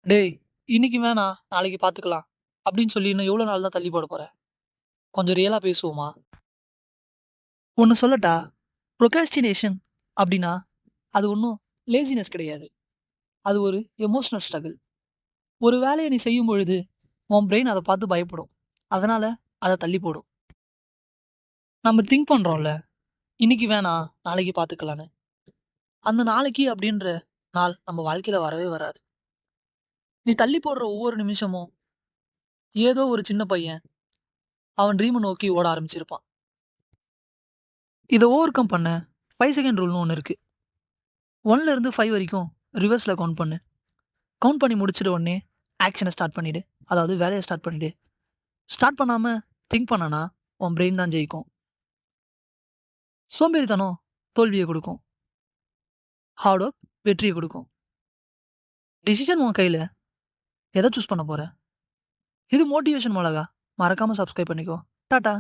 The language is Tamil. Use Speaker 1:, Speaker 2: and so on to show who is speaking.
Speaker 1: டேய், இன்னைக்கு வேணாம், நாளைக்கு பார்த்துக்கலாம். அப்படின்னு சொல்லி இன்னும் எவ்வளோ நாள் தான் தள்ளி போட போற? கொஞ்சம் ரியலா பேசுவோமா? ஒண்ணு சொல்லட்டா? ப்ரொக்ராஸ்டினேஷன் அப்படின்னா, அது ஒண்ணும் லேசினஸ் கிடையாது. அது ஒரு எமோஷனல் ஸ்ட்ரகிள். ஒரு வேலைய நீ செய்யும் பொழுது, உன் பிரெயின் அத பார்த்து பயப்படும். அதனால அத தள்ளி போடும். நம்ம திங்க் பண்றோம்ல, இன்னைக்கு வேணாம், நாளைக்கு பார்த்துக்கலான்னு. அந்த நாளைக்கு அப்படின்ற நாள் நம்ம வாழ்க்கையில வரவே வராது. நீ தள்ளி போடுற ஒவ்வொரு நிமிஷமும், ஏதோ ஒரு சின்ன பையன், அவன் ட்ரீம நோக்கி ஓட ஆரம்பிச்சிருப்பான். இத ஓவர் கம் பண்ண 5 செகண்ட் ரூல்னு ஒண்ணு இருக்கு. 1ல இருந்து 5 வரைக்கும் ரிவர்ஸ்ல கவுண்ட் பண்ணு. கவுண்ட் பண்ணி முடிச்சிட்ட உடனே ஆக்ஷன ஸ்டார்ட் பண்ணிடு. அதாவது வேலைய ஸ்டார்ட் பண்ணிடு. ஸ்டார்ட் பண்ணாம திங்க் பண்ணனா, உன் பிரெயின் தான் ஜெயிக்கும். சோம்பேறித்தனம் தோல்விய குடுக்கும். ஹார்ட் ஒர்க் வெற்றிய குடுக்கும். டிசிஷன் உன் கையில. எத சூஸ் பண்ண போற? இது மோட்டிவேஷன் மொளகா. மறக்காம சப்ஸ்கிரைப் பண்ணிக்கோ. டாடா.